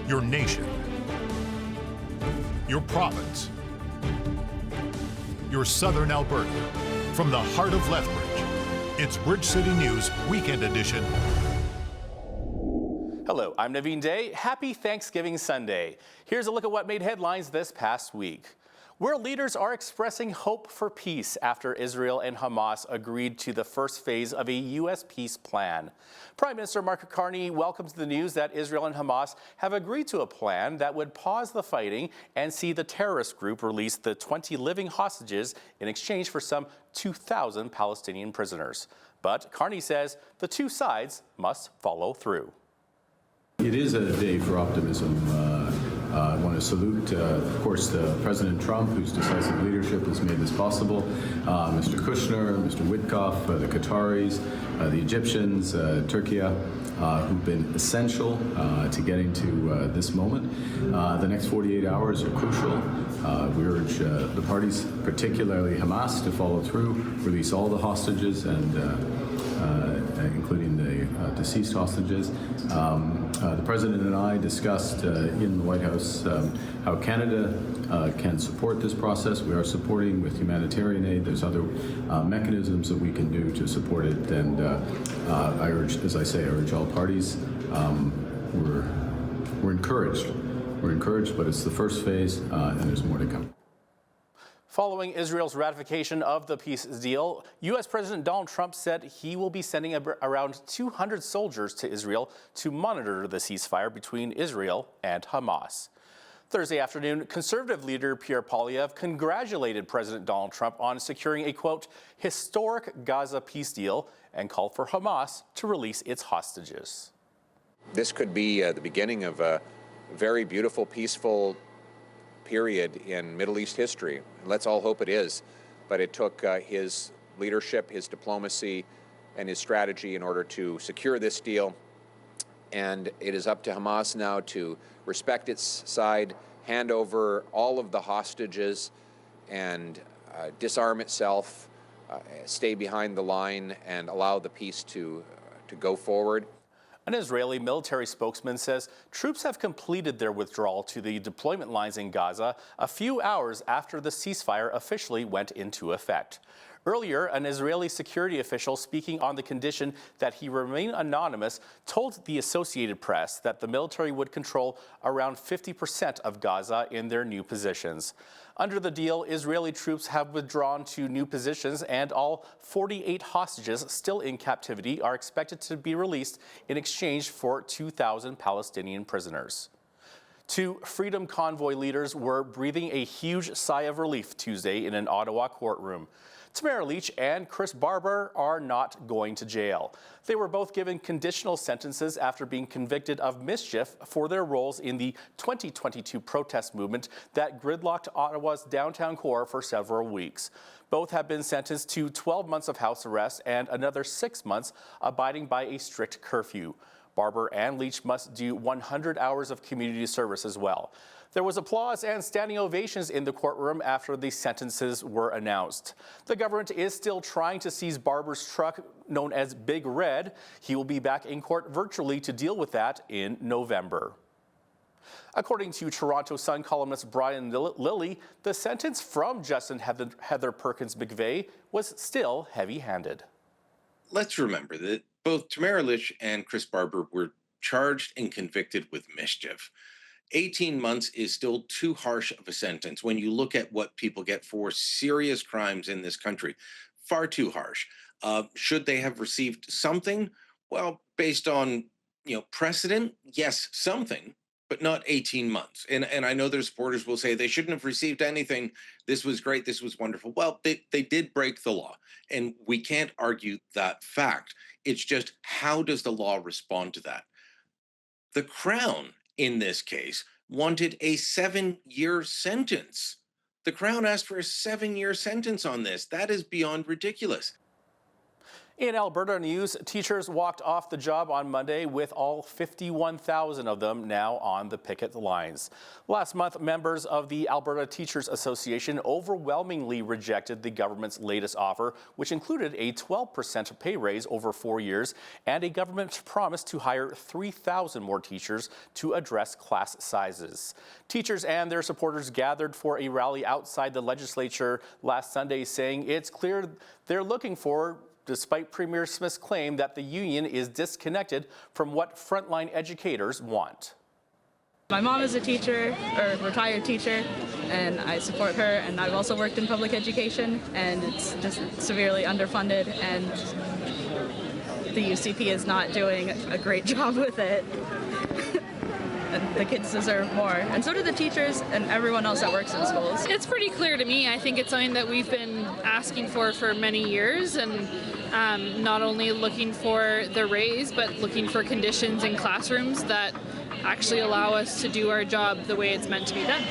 your nation, your province, your southern Alberta. From the heart of Lethbridge, it's Bridge City News Weekend Edition. Hello, I'm Naveen Day. Happy Thanksgiving Sunday. Here's a look at what made headlines this past week. World leaders are expressing hope for peace after Israel and Hamas agreed to the first phase of a U.S. peace plan. Prime Minister Mark Carney welcomes the news that Israel and Hamas have agreed to a plan that would pause the fighting and see the terrorist group release the 20 living hostages in exchange for some 2,000 Palestinian prisoners. But Carney says the two sides must follow through. It is a day for optimism. I want to salute, of course, President Trump, whose decisive leadership has made this possible, Mr. Kushner, Mr. Witkoff, the Qataris, the Egyptians, Turkey, who've been essential to getting to this moment. The next 48 hours are crucial. We urge the parties, particularly Hamas, to follow through, release all the hostages, and including the deceased hostages. The President and I discussed in the White House how Canada can support this process. We are supporting with humanitarian aid. There's other mechanisms that we can do to support it. And I urge, as I say, I urge all parties. We're encouraged. We're encouraged, but it's the first phase, and there's more to come. Following Israel's ratification of the peace deal, U.S. President Donald Trump said he will be sending around 200 soldiers to Israel to monitor the ceasefire between Israel and Hamas. Thursday afternoon, Conservative leader Pierre Poilievre congratulated President Donald Trump on securing a, quote, historic Gaza peace deal and called for Hamas to release its hostages. This could be the beginning of a very beautiful, peaceful period in Middle East history. Let's all hope it is. But it took his leadership, his diplomacy, and his strategy in order to secure this deal. And it is up to Hamas now to respect its side, hand over all of the hostages, and disarm itself, stay behind the line, and allow the peace to go forward. An Israeli military spokesman says troops have completed their withdrawal to the deployment lines in Gaza a few hours after the ceasefire officially went into effect. Earlier, an Israeli security official speaking on the condition that he remain anonymous told the Associated Press that the military would control around 50% of Gaza in their new positions. Under the deal, Israeli troops have withdrawn to new positions, and all 48 hostages still in captivity are expected to be released in exchange for 2,000 Palestinian prisoners. Two Freedom Convoy leaders were breathing a huge sigh of relief Tuesday in an Ottawa courtroom. Tamara Leach and Chris Barber are not going to jail. They were both given conditional sentences after being convicted of mischief for their roles in the 2022 protest movement that gridlocked Ottawa's downtown core for several weeks. Both have been sentenced to 12 months of house arrest and another 6 months abiding by a strict curfew. Barber and Leach must do 100 hours of community service as well. There was applause and standing ovations in the courtroom after the sentences were announced. The government is still trying to seize Barber's truck, known as Big Red. He will be back in court virtually to deal with that in November. According to Toronto Sun columnist Brian Lilley, the sentence from Justin Heather Perkins McVeigh was still heavy-handed. Let's remember that both Tamara Leach and Chris Barber were charged and convicted with mischief. 18 months is still too harsh of a sentence when you look at what people get for serious crimes in this country. Far too harsh. Should they have received something? Well, based on precedent, yes, something, but not 18 months. And I know their supporters will say they shouldn't have received anything. This was great. This was wonderful. Well, they did break the law, and we can't argue that fact. It's just, how does the law respond to that? The Crown, in this case, wanted a 7-year sentence. The Crown asked for a 7-year sentence on this. That is beyond ridiculous. In Alberta news, teachers walked off the job on Monday with all 51,000 of them now on the picket lines. Last month, members of the Alberta Teachers Association overwhelmingly rejected the government's latest offer, which included a 12% pay raise over 4 years and a government promise to hire 3,000 more teachers to address class sizes. Teachers and their supporters gathered for a rally outside the legislature last Sunday, saying it's clear they're looking for, despite Premier Smith's claim that the union is disconnected from what frontline educators want. My mom is a teacher, or retired teacher, and I support her, and I've also worked in public education, and it's just severely underfunded, and the UCP is not doing a great job with it. And the kids deserve more, and so do the teachers and everyone else that works in schools. It's pretty clear to me. I think it's something that we've been asking for many years, and not only looking for the raise, but looking for conditions in classrooms that actually allow us to do our job the way it's meant to be done.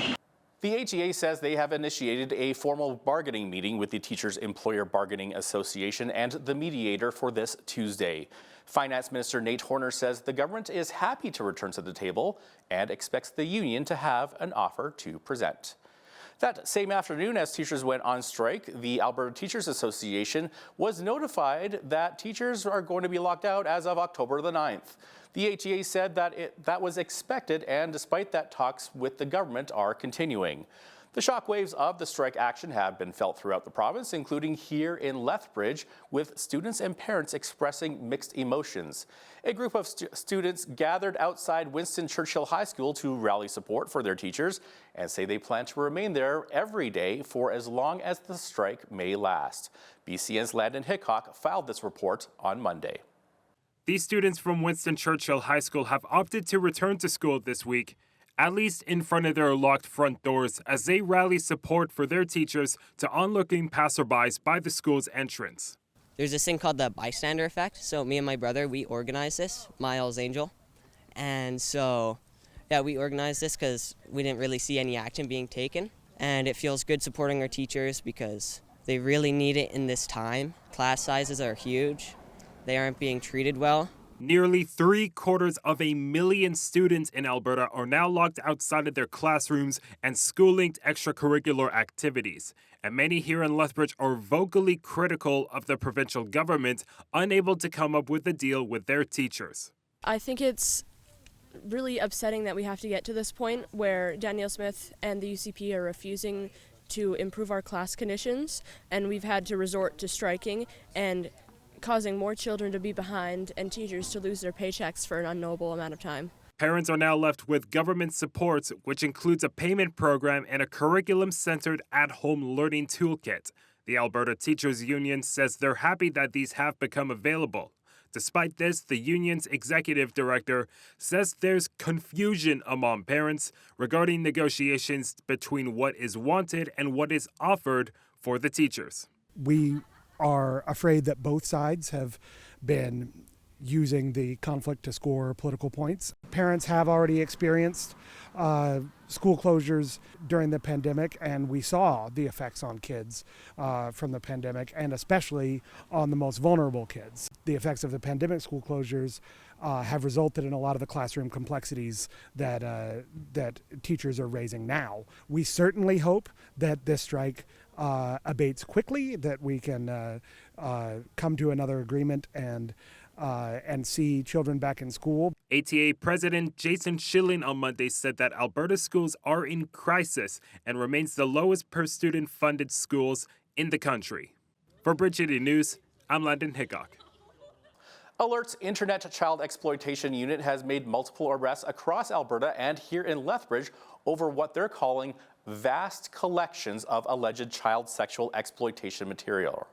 The ATA says they have initiated a formal bargaining meeting with the Teachers Employer Bargaining Association and the mediator for this Tuesday. Finance Minister Nate Horner says the government is happy to return to the table and expects the union to have an offer to present. That same afternoon, as teachers went on strike, the Alberta Teachers Association was notified that teachers are going to be locked out as of October the 9th. The ATA said that was expected, and despite that, talks with the government are continuing. The shockwaves of the strike action have been felt throughout the province, including here in Lethbridge, with students and parents expressing mixed emotions. A group of students gathered outside Winston Churchill High School to rally support for their teachers and say they plan to remain there every day for as long as the strike may last. BCN's Landon Hickok filed this report on Monday. These students from Winston Churchill High School have opted to return to school this week, at least in front of their locked front doors, as they rally support for their teachers to onlooking passerbys by the school's entrance. There's this thing called the bystander effect. So me and my brother, we organized this, Miles Angel. And so, yeah, we organized this because we didn't really see any action being taken. And it feels good supporting our teachers because they really need it in this time. Class sizes are huge. They aren't being treated well. Nearly 750,000 students in Alberta are now locked outside of their classrooms and school-linked extracurricular activities. And many here in Lethbridge are vocally critical of the provincial government, unable to come up with a deal with their teachers. I think it's really upsetting that we have to get to this point where Danielle Smith and the UCP are refusing to improve our class conditions, and we've had to resort to striking and causing more children to be behind and teachers to lose their paychecks for an unknowable amount of time. Parents are now left with government support, which includes a payment program and a curriculum-centered at-home learning toolkit. The Alberta Teachers Union says they're happy that these have become available. Despite this, the union's executive director says there's confusion among parents regarding negotiations between what is wanted and what is offered for the teachers. We are afraid that both sides have been using the conflict to score political points. Parents have already experienced school closures during the pandemic, and we saw the effects on kids from the pandemic, and especially on the most vulnerable kids. The effects of the pandemic school closures have resulted in a lot of the classroom complexities that teachers are raising now. We certainly hope that this strike abates quickly, that we can come to another agreement and see children back in school. ATA President Jason Schilling on Monday said that Alberta schools are in crisis and remains the lowest per student funded schools in the country. For Bridge City News, I'm Landon Hickok. Alert's Internet Child Exploitation Unit has made multiple arrests across Alberta and here in Lethbridge over what they're calling vast collections of alleged child sexual exploitation material.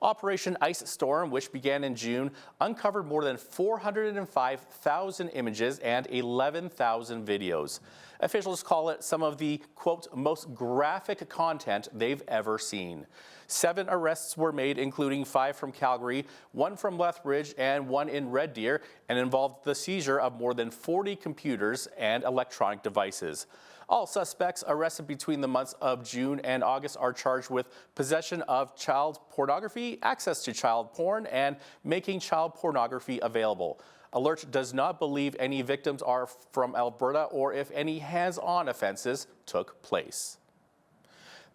Operation Ice Storm, which began in June, uncovered more than 405,000 images and 11,000 videos. Officials call it some of the, quote, most graphic content they've ever seen. 7 arrests were made, including 5 from Calgary, 1 from Lethbridge, and 1 in Red Deer, and involved the seizure of more than 40 computers and electronic devices. All suspects arrested between the months of June and August are charged with possession of child pornography pornography, access to child porn, and making child pornography available. Alert does not believe any victims are from Alberta or if any hands-on offenses took place.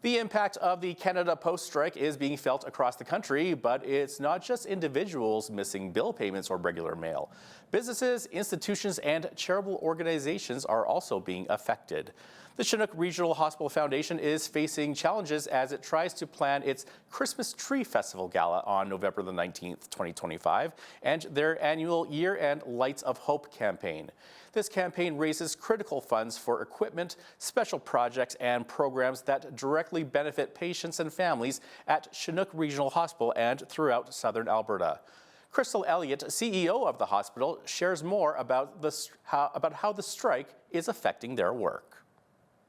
The impact of the Canada Post strike is being felt across the country, but it's not just individuals missing bill payments or regular mail. Businesses, institutions, and charitable organizations are also being affected. The Chinook Regional Hospital Foundation is facing challenges as it tries to plan its Christmas Tree Festival Gala on November the 19th, 2025, and their annual year-end Lights of Hope campaign. This campaign raises critical funds for equipment, special projects, and programs that directly benefit patients and families at Chinook Regional Hospital and throughout southern Alberta. Crystal Elliott, CEO of the hospital, shares more about how the strike is affecting their work.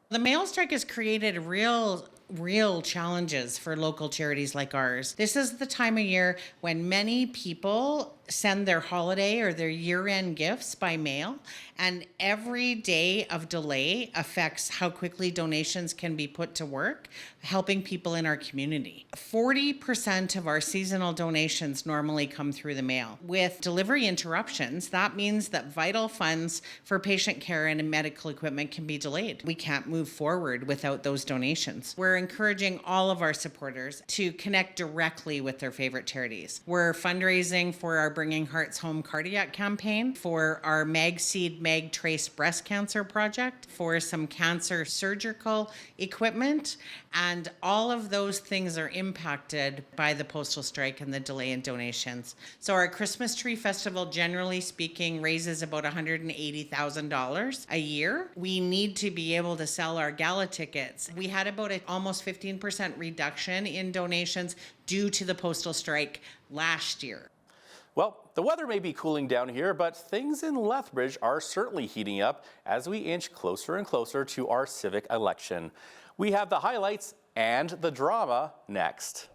The mail strike has created real challenges for local charities like ours. This is the time of year when many people send their holiday or their year-end gifts by mail, and every day of delay affects how quickly donations can be put to work, helping people in our community. 40% of our seasonal donations normally come through the mail. With delivery interruptions, that means that vital funds for patient care and medical equipment can be delayed. We can't move forward without those donations. We're encouraging all of our supporters to connect directly with their favorite charities. We're fundraising for our Bringing Hearts Home cardiac campaign, for our MagSeed MagTrace breast cancer project, for some cancer surgical equipment, and all of those things are impacted by the postal strike and the delay in donations. So our Christmas Tree Festival, generally speaking, raises about $180,000 a year. We need to be able to sell our gala tickets. We had about an almost 15% reduction in donations due to the postal strike last year. Well, the weather may be cooling down here, but things in Lethbridge are certainly heating up as we inch closer and closer to our civic election. We have the highlights and the drama next.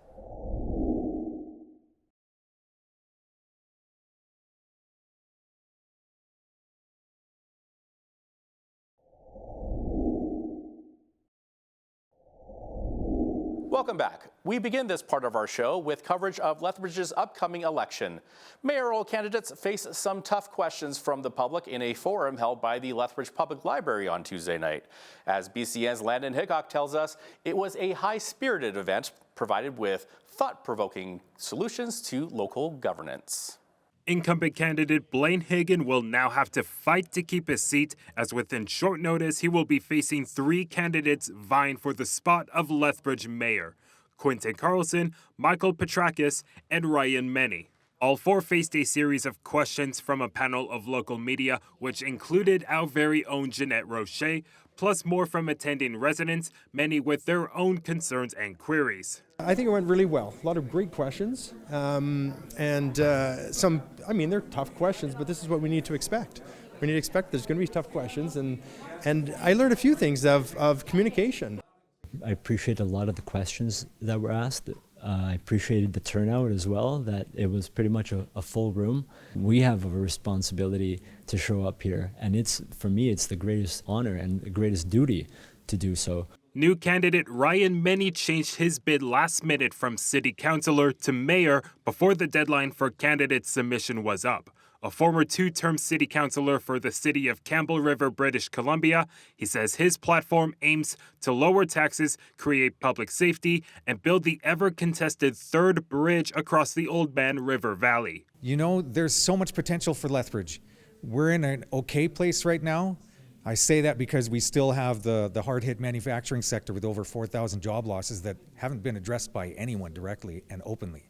Welcome back. We begin this part of our show with coverage of Lethbridge's upcoming election. Mayoral candidates face some tough questions from the public in a forum held by the Lethbridge Public Library on Tuesday night. As BCN's Landon Hickok tells us, it was a high-spirited event provided with thought-provoking solutions to local governance. Incumbent candidate Blaine Hagan will now have to fight to keep his seat, as within short notice he will be facing 3 candidates vying for the spot of Lethbridge mayor: Quentin Carlson, Michael Petrakis, and Ryan Meny. All 4 faced a series of questions from a panel of local media, which included our very own Jeanette Roche, plus more from attending residents, many with their own concerns and queries. I think it went really well. A lot of great questions, and some, I mean, they're tough questions, but this is what we need to expect. We need to expect there's going to be tough questions, and I learned a few things of communication. I appreciate a lot of the questions that were asked. I appreciated the turnout as well, that it was pretty much a full room. We have a responsibility to show up here, and for me, it's the greatest honor and the greatest duty to do so. New candidate Ryan Meny changed his bid last minute from city councillor to mayor before the deadline for candidate submission was up. A former 2-term city councillor for the city of Campbell River, British Columbia, he says his platform aims to lower taxes, create public safety, and build the ever-contested 3rd bridge across the Old Man River Valley. You know, there's so much potential for Lethbridge. We're in an okay place right now. I say that because we still have the hard-hit manufacturing sector with over 4,000 job losses that haven't been addressed by anyone directly and openly.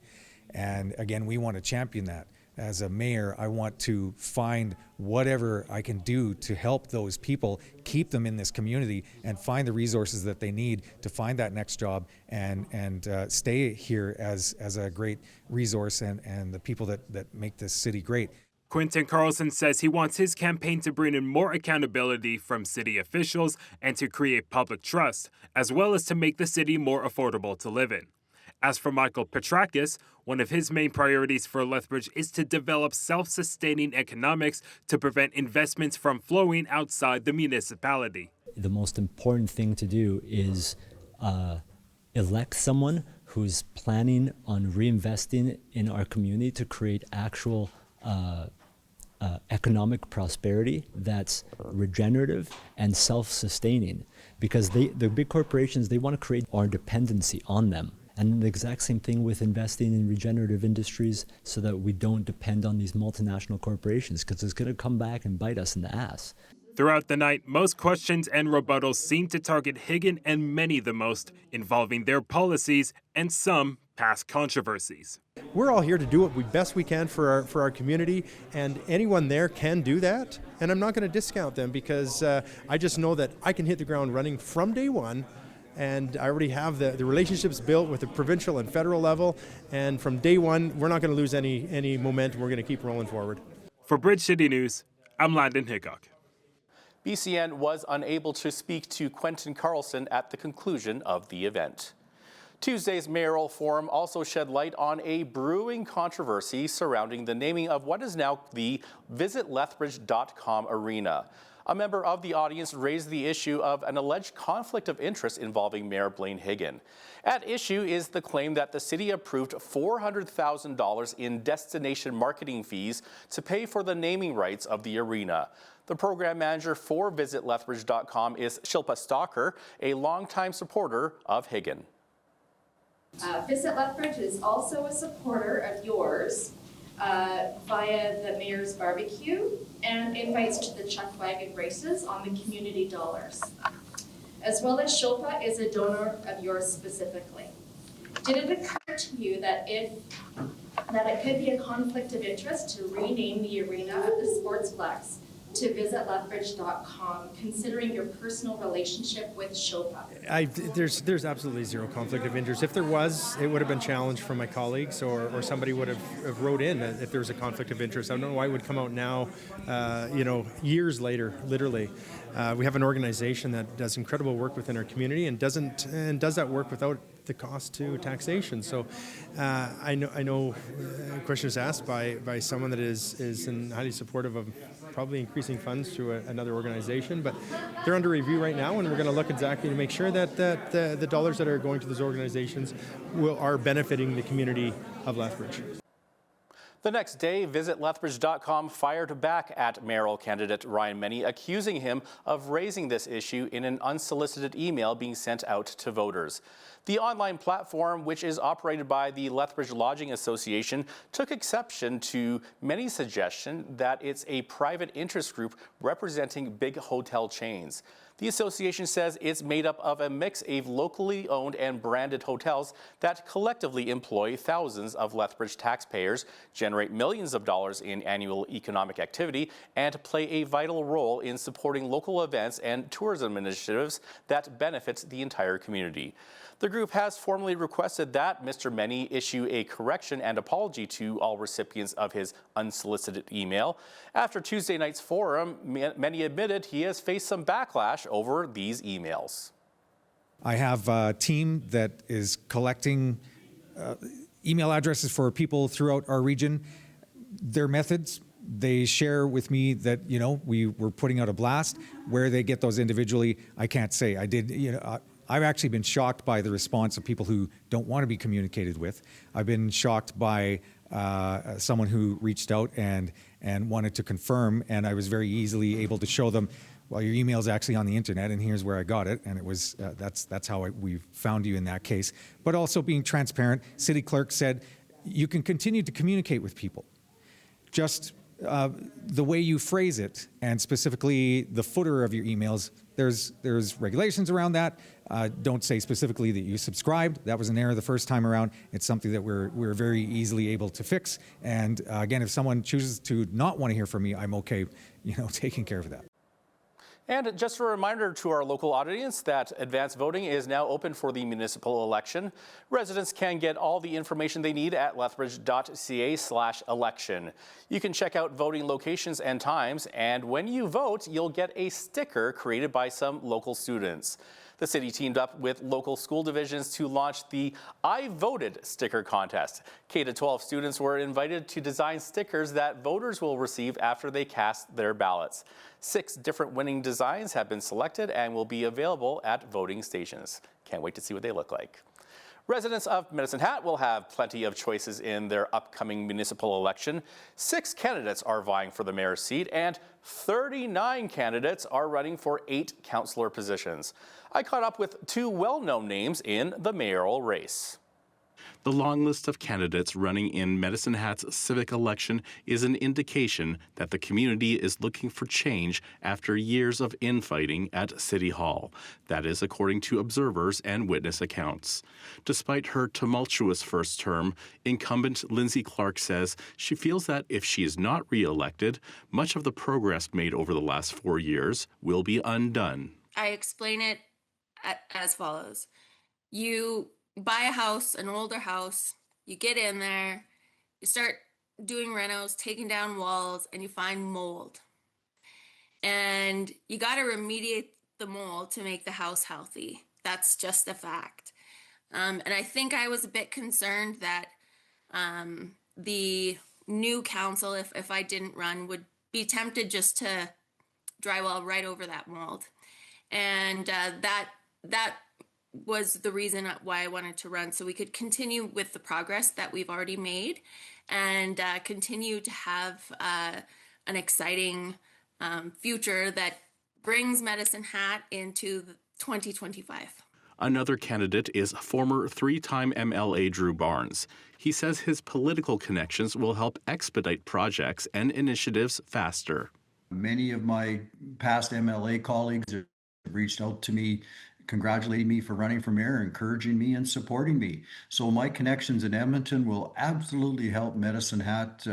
And again, we want to champion that. As a mayor, I want to find whatever I can do to help those people, keep them in this community, and find the resources that they need to find that next job and stay here as a great resource and the people that make this city great. Quentin Carlson says he wants his campaign to bring in more accountability from city officials and to create public trust, as well as to make the city more affordable to live in. As for Michael Petrakis, one of his main priorities for Lethbridge is to develop self-sustaining economics to prevent investments from flowing outside the municipality. The most important thing to do is elect someone who's planning on reinvesting in our community to create actual economic prosperity that's regenerative and self-sustaining, because the big corporations, they want to create our dependency on them. And the exact same thing with investing in regenerative industries so that we don't depend on these multinational corporations, because it's going to come back and bite us in the ass. Throughout the night, most questions and rebuttals seemed to target Higgin and many the most, involving their policies and some past controversies. We're all here to do what best we can for our community, and anyone there can do that. And I'm not going to discount them, because I just know that I can hit the ground running from day one, and I already have the relationships built with the provincial and federal level. And from day one, we're not going to lose any momentum. We're going to keep rolling forward. For Bridge City News, I'm Landon Hickok. BCN was unable to speak to Quentin Carlson at the conclusion of the event. Tuesday's mayoral forum also shed light on a brewing controversy surrounding the naming of what is now the visitlethbridge.com arena. A member of the audience raised the issue of an alleged conflict of interest involving Mayor Blaine Higgin. At issue is the claim that the city approved $400,000 in destination marketing fees to pay for the naming rights of the arena. The program manager for visitlethbridge.com is Shilpa Stalker, a longtime supporter of Higgin. Visit Lethbridge is also a supporter of yours via the Mayor's Barbecue and invites to the Chuck Wagon races on the community dollars. As well as Shilpa is a donor of yours specifically. Did it occur to you that it could be a conflict of interest to rename the arena of the Sportsplex to visitlethbridge.com, considering your personal relationship with Shilpa? There's absolutely zero conflict of interest. If there was, it would have been challenged from my colleagues, or somebody would have wrote in if there was a conflict of interest. I don't know why it would come out now, years later, literally. We have an organization that does incredible work within our community and does that work without the cost to taxation. So I know a question is asked by someone that is highly supportive of probably increasing funds to another organization, but they're under review right now, and we're going to look exactly to make sure that the dollars that are going to those organizations are benefiting the community of Lethbridge. The next day, visitlethbridge.com fired back at mayoral candidate Ryan Meny, accusing him of raising this issue in an unsolicited email being sent out to voters. The online platform, which is operated by the Lethbridge Lodging Association, took exception to Meny's suggestion that it's a private interest group representing big hotel chains. The association says it's made up of a mix of locally owned and branded hotels that collectively employ thousands of Lethbridge taxpayers, generate millions of dollars in annual economic activity, and play a vital role in supporting local events and tourism initiatives that benefit the entire community. The group has formally requested that Mr. Meny issue a correction and apology to all recipients of his unsolicited email. After Tuesday night's forum, Meny admitted he has faced some backlash over these emails. I have a team that is collecting email addresses for people throughout our region. Their methods, they share with me that, we were putting out a blast. Where they get those individually, I can't say. I've actually been shocked by the response of people who don't want to be communicated with. I've been shocked by someone who reached out and wanted to confirm, and I was very easily able to show them, well, your email's actually on the internet, and here's where I got it, and it was that's how we found you in that case. But also being transparent, city clerk said you can continue to communicate with people. Just the way you phrase it, and specifically the footer of your emails, there's regulations around that. Don't say specifically that you subscribed. That was an error the first time around. It's something that we're very easily able to fix. And again, if someone chooses to not want to hear from me, I'm okay, taking care of that. And just a reminder to our local audience that advance voting is now open for the municipal election. Residents can get all the information they need at lethbridge.ca/election. You can check out voting locations and times, and when you vote, you'll get a sticker created by some local students. The city teamed up with local school divisions to launch the I Voted sticker contest. K-12 students were invited to design stickers that voters will receive after they cast their ballots. 6 different winning designs have been selected and will be available at voting stations. Can't wait to see what they look like. Residents of Medicine Hat will have plenty of choices in their upcoming municipal election. 6 candidates are vying for the mayor's seat, and 39 candidates are running for 8 councillor positions. I caught up with 2 well-known names in the mayoral race. The long list of candidates running in Medicine Hat's civic election is an indication that the community is looking for change after years of infighting at City Hall. That is according to observers and witness accounts. Despite her tumultuous first term, incumbent Lindsay Clark says she feels that if she is not re-elected, much of the progress made over the last 4 years will be undone. I explain it as follows. You buy a house, an older house, you get in there, you start doing renos, taking down walls, and you find mold. And you got to remediate the mold to make the house healthy. That's just a fact. And I think I was a bit concerned that the new council, if I didn't run, would be tempted just to drywall right over that mold. And that was the reason why I wanted to run, so we could continue with the progress that we've already made and continue to have an exciting future that brings Medicine Hat into 2025. Another candidate is former 3-time MLA Drew Barnes. He says his political connections will help expedite projects and initiatives faster. Many of my past MLA colleagues have reached out to me, congratulating me for running for mayor, encouraging me and supporting me. So my connections in Edmonton will absolutely help Medicine Hat,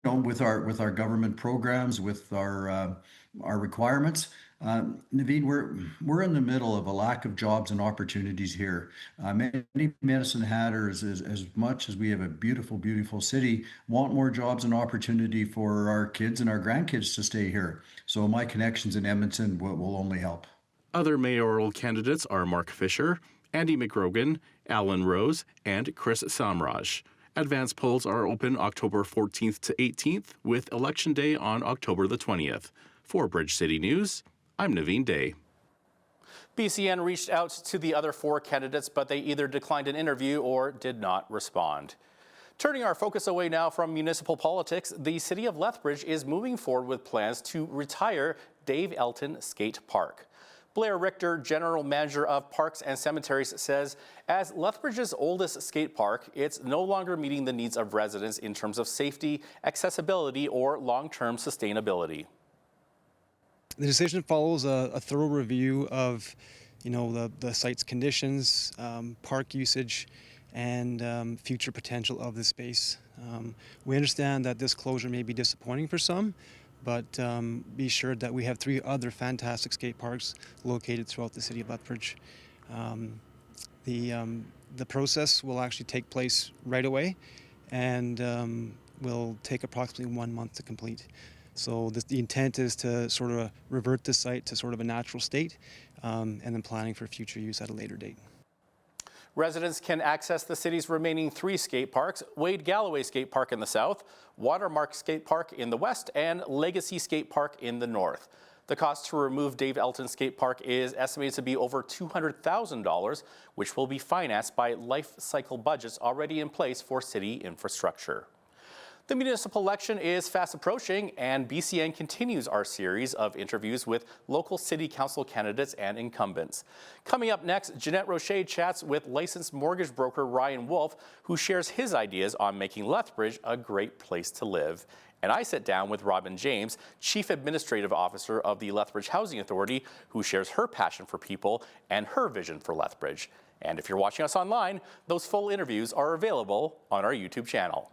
with our government programs, with our requirements. Naveen, we're in the middle of a lack of jobs and opportunities here. Many Medicine Hatters, as much as we have a beautiful, beautiful city, want more jobs and opportunity for our kids and our grandkids to stay here. So my connections in Edmonton will only help. Other mayoral candidates are Mark Fisher, Andy McGrogan, Alan Rose, and Chris Samraj. Advance polls are open October 14th to 18th, with Election Day on October the 20th. For Bridge City News, I'm Naveen Day. BCN reached out to the other 4 candidates, but they either declined an interview or did not respond. Turning our focus away now from municipal politics, the City of Lethbridge is moving forward with plans to retire Dave Elton Skate Park. Blair Richter, General Manager of Parks and Cemeteries, says as Lethbridge's oldest skate park, it's no longer meeting the needs of residents in terms of safety, accessibility, or long-term sustainability. The decision follows a thorough review of, the site's conditions, park usage, and future potential of the space. We understand that this closure may be disappointing for some, but be sure that we have 3 other fantastic skate parks located throughout the city of Lethbridge. The process will actually take place right away and will take approximately 1 month to complete. So the intent is to sort of revert the site to sort of a natural state and then planning for future use at a later date. Residents can access the city's remaining 3 skate parks: Wade Galloway Skate Park in the south, Watermark Skate Park in the west, and Legacy Skate Park in the north. The cost to remove Dave Elton Skate Park is estimated to be over $200,000, which will be financed by life cycle budgets already in place for city infrastructure. The municipal election is fast approaching, and BCN continues our series of interviews with local city council candidates and incumbents. Coming up next, Jeanette Roche chats with licensed mortgage broker Ryan Wolf, who shares his ideas on making Lethbridge a great place to live. And I sit down with Robin James, Chief Administrative Officer of the Lethbridge Housing Authority, who shares her passion for people and her vision for Lethbridge. And if you're watching us online, those full interviews are available on our YouTube channel.